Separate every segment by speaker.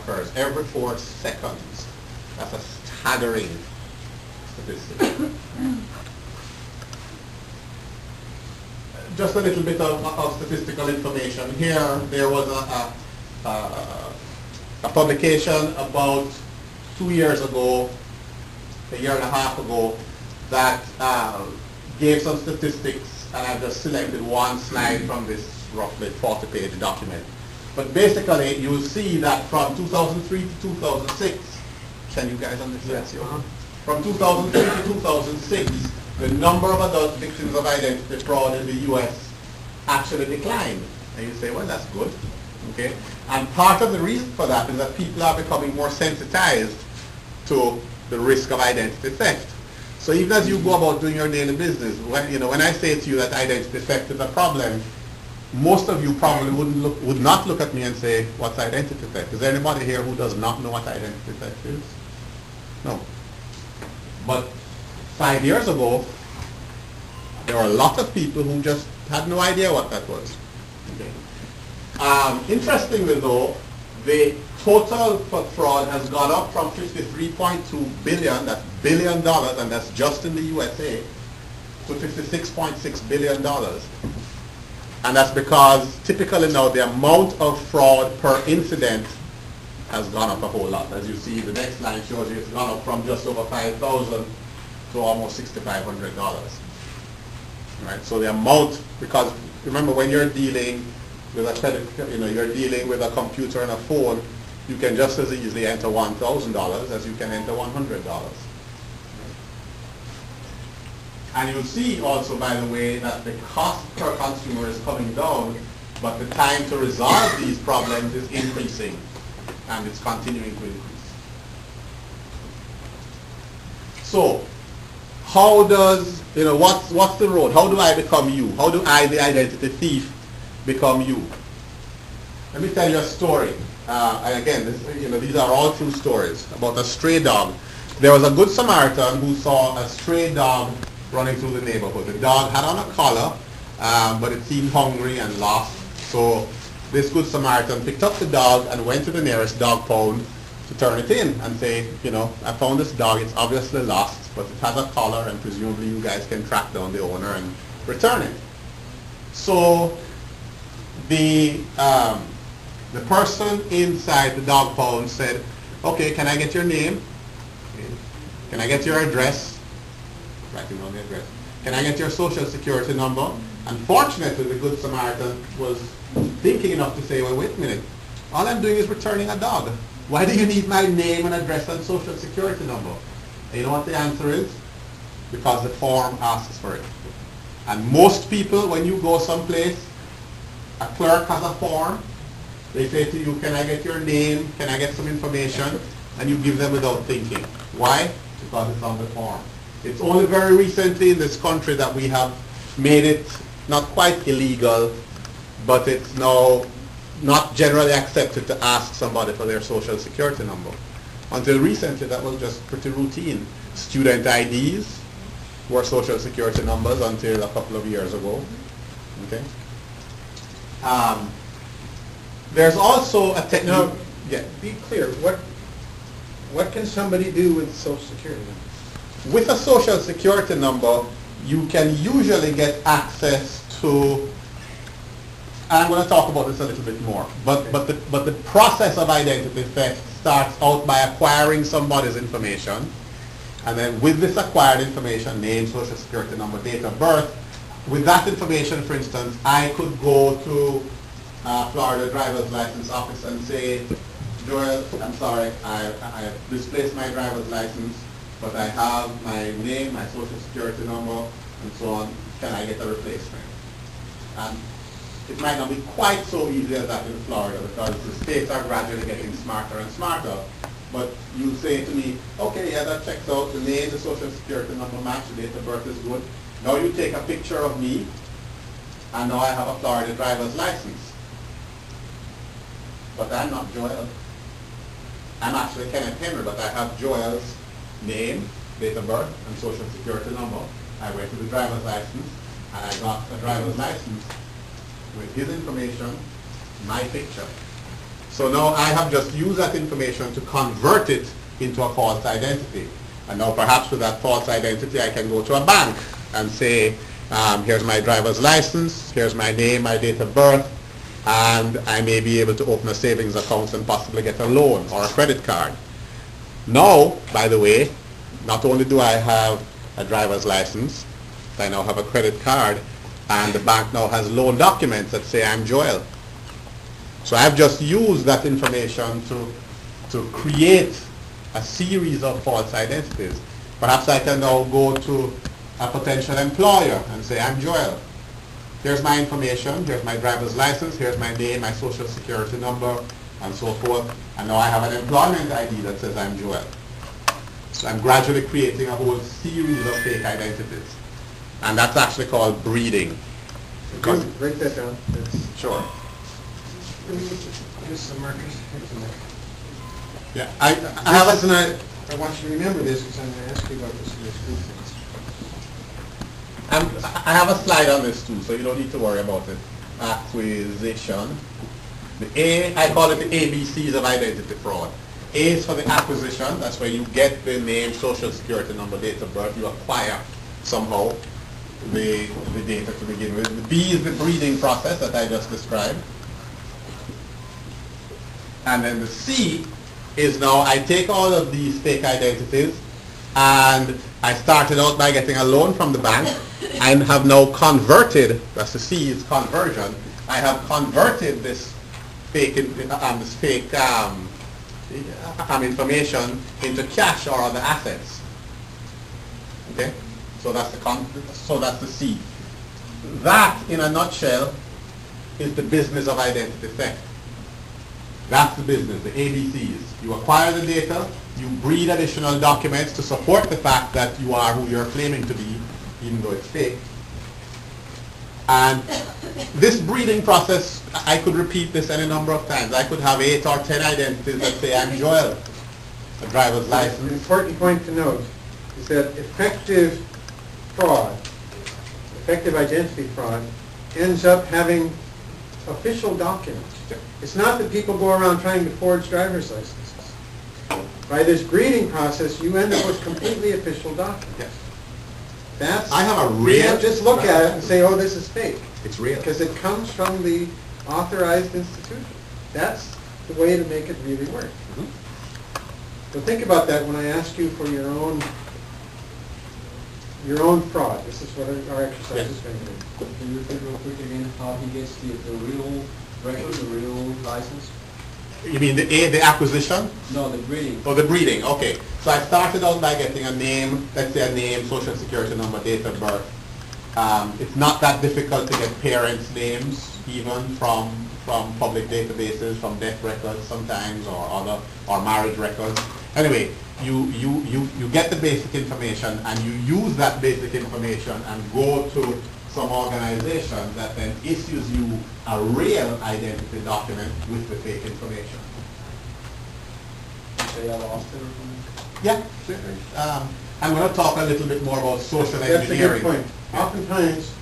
Speaker 1: occurs every 4 seconds. That's a staggering statistic. Just a little bit of statistical information. Here, there was a publication about 2 years ago, a year and a half ago, that gave some statistics, and I've just selected one slide from this roughly 40-page document. But basically, you'll see that from 2003 to 2006, can you guys understand?
Speaker 2: Yeah.
Speaker 1: From 2003 to 2006, the number of adult victims of identity fraud in the U.S. actually declined. And you say, well, that's good. Okay? And part of the reason for that is that people are becoming more sensitized to the risk of identity theft. So even as you go about doing your daily business, when I say to you that identity theft is a problem, most of you probably would not look at me and say, what's identity theft? Is there anybody here who does not know what identity theft is? No. But 5 years ago, there were a lot of people who just had no idea what that was. Okay. Interestingly though, the total for fraud has gone up from $53.2 billion, that's $1 billion, and that's just in the USA, to $56.6 billion. And that's because typically now the amount of fraud per incident has gone up a whole lot. As you see, the next line shows you it's gone up from just over $5,000 to almost $6,500. Right? So the amount, because remember when you're dealing with a credit, you're dealing with a computer and a phone, you can just as easily enter $1,000 as you can enter $100. And you'll see also, by the way, that the cost per consumer is coming down, but the time to resolve these problems is increasing, and it's continuing to increase. So, how does, what's the road? How do I become you? How do I, the identity thief, become you? Let me tell you a story. And again, these are all true stories about a stray dog. There was a good Samaritan who saw a stray dog running through the neighborhood. The dog had on a collar, but it seemed hungry and lost. So this good Samaritan picked up the dog and went to the nearest dog pound to turn it in and say, I found this dog, it's obviously lost, but it has a collar and presumably you guys can track down the owner and return it. So the person inside the dog pound said, okay, can I get your name? Can I get your address? Writing down the address. Can I get your social security number? Unfortunately, the good Samaritan was thinking enough to say, well, wait a minute. All I'm doing is returning a dog. Why do you need my name and address and social security number? And you know what the answer is? Because the form asks for it. And most people, when you go someplace, a clerk has a form. They say to you, can I get your name? Can I get some information? And you give them without thinking. Why? Because it's on the form. It's only very recently in this country that we have made it not quite illegal, but it's now not generally accepted to ask somebody for their social security number. Until recently, that was just pretty routine. Student IDs were social security numbers until a couple of years ago. Okay. There's also a technique.
Speaker 2: Now,
Speaker 1: yeah.
Speaker 2: be clear. What can somebody do with Social Security number?
Speaker 1: With a social security number, you can usually get access to, and I'm going to talk about this a little bit more, but the process of identity theft starts out by acquiring somebody's information, and then with this acquired information, name, social security number, date of birth, with that information, for instance, I could go to Florida driver's license office and say, Joel, I'm sorry, I misplaced my driver's license, but I have my name, my social security number, and so on. Can I get a replacement? And it might not be quite so easy as that in Florida because the states are gradually getting smarter and smarter. But you say to me, okay, yeah, that checks out. The name, the social security number match, the date of birth is good. Now you take a picture of me, and now I have a Florida driver's license. But I'm not Joel. I'm actually Kenneth Henry, but I have Joel's name, date of birth, and social security number. I went to the driver's license, and I got a driver's license with his information, my picture. So now I have just used that information to convert it into a false identity. And now perhaps with that false identity I can go to a bank and say, here's my driver's license, here's my name, my date of birth, and I may be able to open a savings account and possibly get a loan or a credit card. Now, by the way, not only do I have a driver's license, I now have a credit card, and the bank now has loan documents that say I'm Joel. So I've just used that information to create a series of false identities. Perhaps I can now go to a potential employer and say, I'm Joel. Here's my information, here's my driver's license, here's my name, my social security number, and so forth. And now I have an employment ID that says I'm Joel. So I'm gradually creating a whole series of fake identities. And that's actually called breeding.
Speaker 2: Because break that down.
Speaker 1: Sure.
Speaker 2: Here's some markers.
Speaker 1: Yeah, I have a...
Speaker 2: I want you to remember this because I'm going to ask you about this in this group.
Speaker 1: I have a slide on this too, so you don't need to worry about it. Acquisition. The A, I call it the ABCs of identity fraud. A is for the acquisition. That's where you get the name, social security number, date of birth. You acquire somehow the data to begin with. The B is the breeding process that I just described. And then the C is now I take all of these fake identities and I started out by getting a loan from the bank and have now converted, that's the C is conversion, I have converted this fake information into cash or other assets. Okay? So that's the C. That, in a nutshell, is the business of identity theft. That's the business, the ABCs. You acquire the data, you breed additional documents to support the fact that you are who you're claiming to be, even though it's fake. And this breeding process, I could repeat this any number of times. I could have 8 or 10 identities that say I'm Joel, a driver's license.
Speaker 2: An important point to note is that effective fraud, effective identity fraud, ends up having official documents. It's not that people go around trying to forge driver's licenses. By this breeding process, you end up with completely official documents.
Speaker 1: Yes.
Speaker 2: That's,
Speaker 1: I have a
Speaker 2: you
Speaker 1: real...
Speaker 2: can't just look at it and say, oh, this is fake.
Speaker 1: It's real.
Speaker 2: Because it comes from the authorized institution. That's the way to make it really work.
Speaker 1: Mm-hmm.
Speaker 2: So think about that when I ask you for your own fraud. This is what our exercise is going to do.
Speaker 3: Can you repeat real quick again how he gets the real record, the real license?
Speaker 1: You mean the acquisition?
Speaker 3: No, the breeding.
Speaker 1: Oh, the breeding, okay. So I started out by getting a name, let's say a name, social security number, date of birth. It's not that difficult to get parents' names, even from public databases, from death records sometimes, or marriage records. Anyway, you get the basic information and you use that basic information and go to some organization that then issues you a real identity document with the fake information.
Speaker 3: Say I lost it or something?
Speaker 1: Yeah, sure. I'm going to talk a little bit more about social
Speaker 2: That's a
Speaker 1: engineering.
Speaker 2: good point. Oftentimes,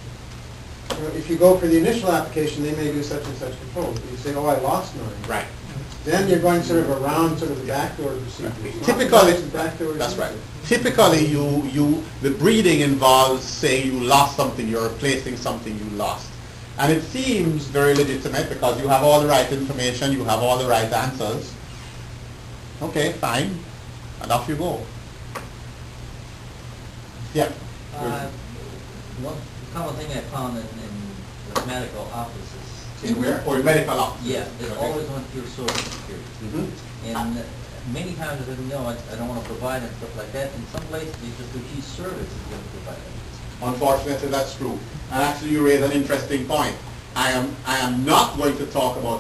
Speaker 2: if you go for the initial application, they may do such and such controls. But you say, oh, I lost mine.
Speaker 1: Right.
Speaker 2: Then you're going sort of around sort of the backdoor procedure.
Speaker 1: Typically,
Speaker 2: Backdoor
Speaker 1: that's right. Typically, the breeding involves saying you lost something, you're replacing something you lost. And it seems very legitimate because you have all the right information, you have all the right answers. Okay, fine. And off you go. Yeah.
Speaker 4: One common thing I found in the medical offices.
Speaker 1: In where? Or in medical office?
Speaker 4: Yeah, they always want your social security.
Speaker 1: Mm-hmm.
Speaker 4: And many times I said, no, I don't want to provide and stuff like that. In some places, they just refuse service is going to provide it.
Speaker 1: Unfortunately, that's true. And actually, you raise an interesting point. I am not going to talk about